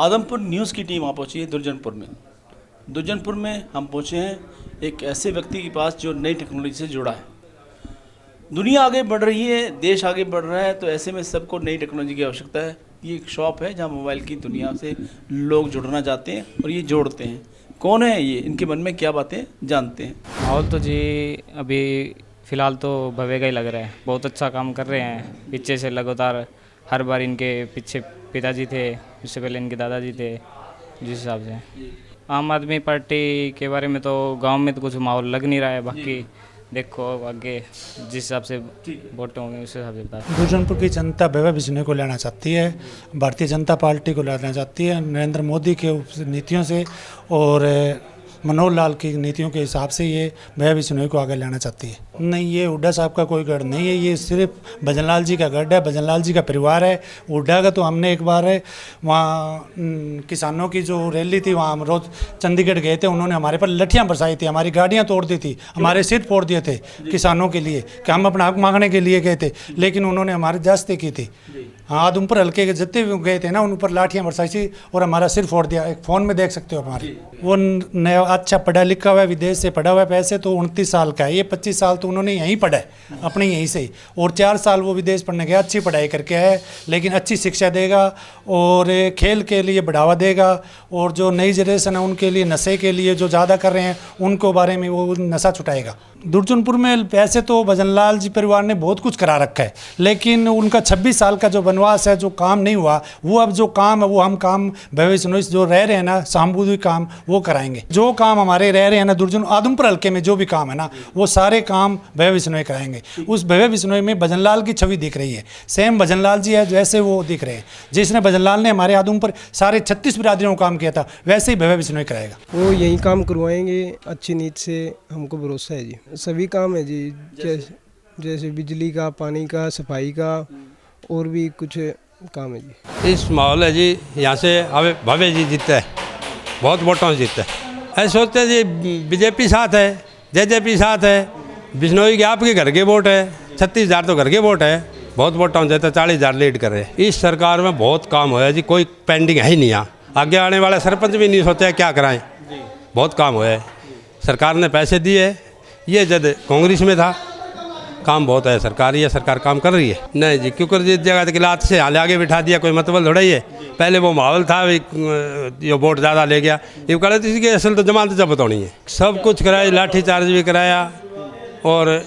Adampur news की team आ पहुंची है दुर्जनपुर में। दुर्जनपुर में हम पहुंचे हैं एक ऐसे व्यक्ति के पास जो नई टेक्नोलॉजी से जुड़ा है। दुनिया आगे बढ़ रही है, देश आगे बढ़ रहा है, तो ऐसे में सबको नई टेक्नोलॉजी की आवश्यकता है। ये एक शॉप है जहां मोबाइल की दुनिया से लोग जुड़ना चाहते हैं और ये जोड़ते हैं। कौन है ये, इनके मन में क्या बातें, जानते हैं। माहौल तो जी अभी फ़िलहाल तो भव्य का ही लग रहा है। बहुत अच्छा काम कर रहे हैं। पीछे से लगातार हर बार इनके पीछे पिताजी थे, उससे पहले इनके दादाजी थे। जिस हिसाब से आम आदमी पार्टी के बारे में तो गांव में तो कुछ माहौल लग नहीं रहा है। बाकी देखो आगे जिस हिसाब से वोट होंगे उस हिसाब से बता। दुर्जनपुर की जनता भव्य बिश्नोई को लेना चाहती है, भारतीय जनता पार्टी को लेना चाहती है नरेंद्र मोदी के नीतियों से और मनोहर लाल की नीतियों के हिसाब से ये भव्य बिश्नोई को आगे लाना चाहती है। नहीं, ये हुड्डा साहब का कोई गढ़ नहीं है, ये सिर्फ भजनलाल जी का गढ़ है, भजनलाल जी का परिवार है। हुड्डा का तो हमने एक बार वहाँ किसानों की जो रैली थी वहाँ हम रोज चंडीगढ़ गए थे, उन्होंने हमारे पर लठियाँ बरसाई थी, हमारी गाड़ियाँ तोड़ दी थी, हमारे सिर फोड़ दिए थे किसानों के लिए कि हम अपना हक मांगने के लिए गए थे, लेकिन उन्होंने हमारी जास्ती की थी। हाँ, आदमपुर हल्के के जितने भी गए थे ना, उन पर लाठियाँ बरसाई थी और हमारा सिर फोड़ दिया। एक फ़ोन में देख सकते हो हमारे। वो नया अच्छा पढ़ा लिखा हुआ है, विदेश से पढ़ा हुआ है, पैसे तो 29 साल का है, ये 25 साल तो उन्होंने यहीं पढ़ा है अपने यहीं से, और 4 साल वो विदेश पढ़ने गया, अच्छी पढ़ाई करके है, लेकिन अच्छी शिक्षा देगा और खेल के लिए बढ़ावा देगा। और जो नई जनरेशन है उनके लिए नशे के लिए जो ज़्यादा कर रहे हैं उनको बारे में वो नशा छुटाएगा। दुर्जनपुर में वैसे तो भजनलाल जी परिवार ने बहुत कुछ करा रखा है, लेकिन उनका 26 साल का जो वनवास है, जो काम नहीं हुआ, वो अब जो काम है वो हम काम भव्य बिश्नोई जो रह रहे हैं ना, सामुदायिक काम वो कराएंगे। जो काम हमारे रह रहे हैं ना दुर्जन आदमपुर हल्के में जो भी काम है ना, वो सारे काम भव्य बिश्नोई कराएंगे। उस भव्य बिश्नोई में भजनलाल की छवि दिख रही है, सेम भजनलाल जी है जैसे वो दिख रहे हैं। जिसने भजनलाल ने हमारे आदमपुर सारे 36 बिरादरियों को काम किया था, वैसे ही भव्य बिश्नोई कराएगा। वो यही काम करवाएंगे, अच्छी नीयत से हमको भरोसा है जी। सभी काम है जी, जैसे बिजली का, पानी का, सफाई का और भी कुछ काम है जी। इस माहौल है जी, यहाँ से अब भव्य जी जीतते हैं, बहुत वोटों से जीतते हैं। ऐसे सोचते हैं जी बीजेपी साथ है, जेजेपी साथ है, बिश्नोई के आपके घर के वोट है, 36,000 तो घर के वोट है, बहुत वोटों से तो 40,000 लीड कर रहे हैं। इस सरकार में बहुत काम होया जी, कोई पेंडिंग है ही नहीं। यहाँ आगे आने वाले सरपंच भी नहीं सोचते क्या कराएं, बहुत काम होया है। सरकार ने पैसे दिए, ये जब कांग्रेस में था काम बहुत है, सरकार काम कर रही है। नहीं जी, क्योंकि जिस जगह किलात से हाल आगे बिठा दिया, कोई मतलब थोड़ा ही है। पहले वो माहौल था, ये वोट ज़्यादा ले गया, ये कह रहे थे असल तो जमानत जब्त होनी है। सब कुछ कराया, लाठी चार्ज भी कराया, और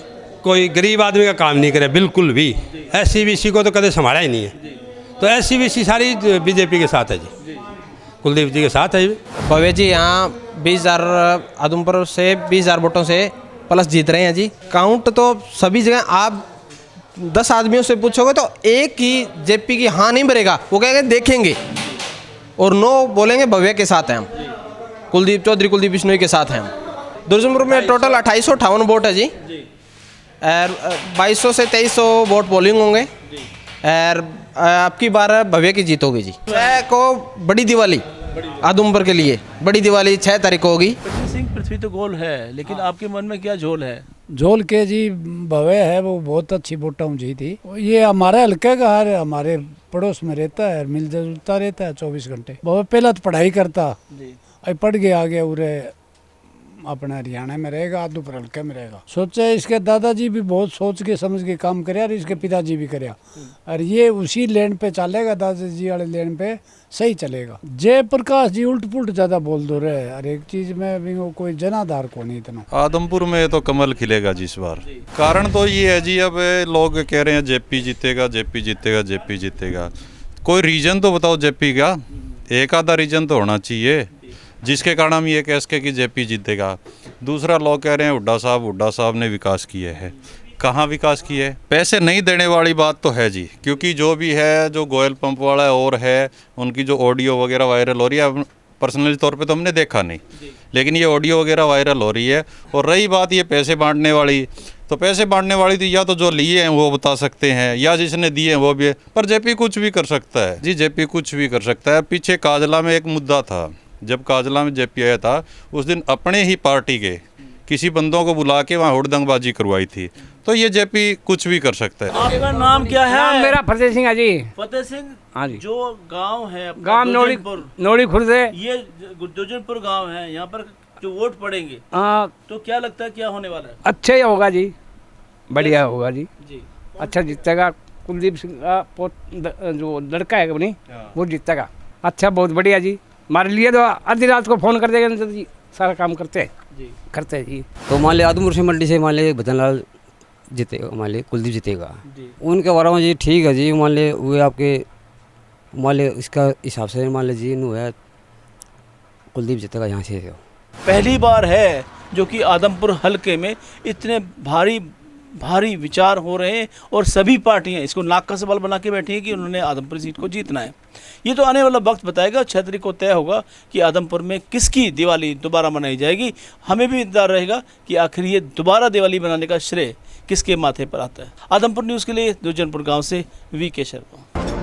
कोई गरीब आदमी का काम नहीं करे बिल्कुल भी। SC-BC को तो कभी संभाला ही नहीं है, तो SC-BC सारी बीजेपी के साथ है जी, कुलदीप जी के साथ है। भव्य जी यहाँ 20,000 आदमपुर से 20,000 वोटों से प्लस जीत रहे हैं जी। काउंट तो सभी जगह आप 10 आदमियों से पूछोगे तो एक ही जेपी की हाँ नहीं भरेगा, वो कहेंगे देखेंगे, और नो बोलेंगे भव्य के साथ हैं हम, कुलदीप बिश्नोई के साथ हैं हम। दुर्जनपुर में टोटल 2858 वोट है जी, और 2200 से 2300 वोट पोलिंग होंगे, और आपकी बार भव्य की जीत होगी जी। 6 को बड़ी दिवाली आदमपुर के लिए, बड़ी दिवाली 6 तारीख को होगी। पृथ्वी तो गोल है, लेकिन आपके मन में क्या झोल है? झोल के जी भव्य है, वो बहुत अच्छी वोटों जी थी। ये हमारे हल्के का है, हमारे पड़ोस में रहता है, मिलता जुलता रहता है 24 घंटे। भव्य पहला तो पढ़ाई करता, अब पढ़ के आगे उरे अपना हरियाणा में रहेगा, आदमपुर हल्के में रहेगा। सोचे इसके दादाजी भी बहुत सोच के समझ के काम करे, और इसके पिताजी भी करे, और ये उसी लेन पे चलेगा, दादाजी वाले लेन पे सही चलेगा। जयप्रकाश जी उल्ट पुल्ट ज्यादा बोल दो रहे, हर एक चीज में भी वो कोई जनाधार को नहीं इतना। आदमपुर में तो कमल खिलेगा जी इस बार। कारण तो ये है जी, अब लोग कह रहे हैं जेपी जीतेगा, जेपी जीतेगा, जेपी जीतेगा। कोई रीजन तो बताओ जेपी का, एक आधा रीजन तो होना चाहिए जिसके कारण हम ये कह सके कि जेपी जीतेगा। दूसरा लोग कह रहे हैं हुड्डा साहब ने विकास किए हैं। कहाँ विकास किए? पैसे नहीं देने वाली बात तो है जी, क्योंकि जो भी है, जो गोयल पंप वाला और है, उनकी जो ऑडियो वगैरह वायरल हो रही है, पर्सनली तौर पे तो हमने देखा नहीं, लेकिन ये ऑडियो वगैरह वायरल हो रही है। और रही बात ये पैसे बांटने वाली, तो पैसे बांटने वाली तो या तो जो लिए हैं वो बता सकते हैं, या जिसने दिए हैं वो भी है, पर जेपी कुछ भी कर सकता है जी, जेपी कुछ भी कर सकता है। पीछे काजला में एक मुद्दा था, जब काजला में जेपी आया था उस दिन अपने ही पार्टी के किसी बंदों को बुला के वहाँ हुड़दंगबाजी करवाई थी। तो ये जेपी कुछ भी कर सकता है। आपका नाम क्या है? नाम मेरा फतेह सिंह है जी। फतेह सिंह। हाँ जी। जो गांव है आपका गांव दुर्जनपुर, नोड़ी खुर्द है। ये दुर्जनपुर गांव है, यहाँ पर जो वोट पड़ेंगे हाँ, तो क्या लगता है क्या होने वाला है? अच्छे ही होगा जी, बढ़िया होगा जी, जी अच्छा जीतेगा। कुलदीप सिंह का जो लड़का है अपनी वो जीतेगा। अच्छा, बहुत बढ़िया जी। हमारे लिए तो आधी रात को फ़ोन कर देगा तो जी सारा काम करते हैं जी। तो मान लिया आदमपुर से मंडी से मान लिया भजन लाल जीतेगा, मान लिया कुलदीप जीतेगा। उनके बारे में जी ठीक है जी, मान लिया वो आपके मान लिया इसका हिसाब से मान लिया जी है कुलदीप जीतेगा यहाँ से। पहली बार है जो कि आदमपुर हलके में इतने भारी विचार हो रहे हैं और सभी पार्टियां इसको नाक का सवाल बना के बैठी हैं कि उन्होंने आदमपुर सीट को जीतना है। ये तो आने वाला वक्त बताएगा, 6 तारीख को तय होगा कि आदमपुर में किसकी दिवाली दोबारा मनाई जाएगी। हमें भी इंतजार रहेगा कि आखिर ये दोबारा दिवाली मनाने का श्रेय किसके माथे पर आता है। आदमपुर न्यूज़ के लिए दुर्जनपुर गाँव से वी के शर्मा।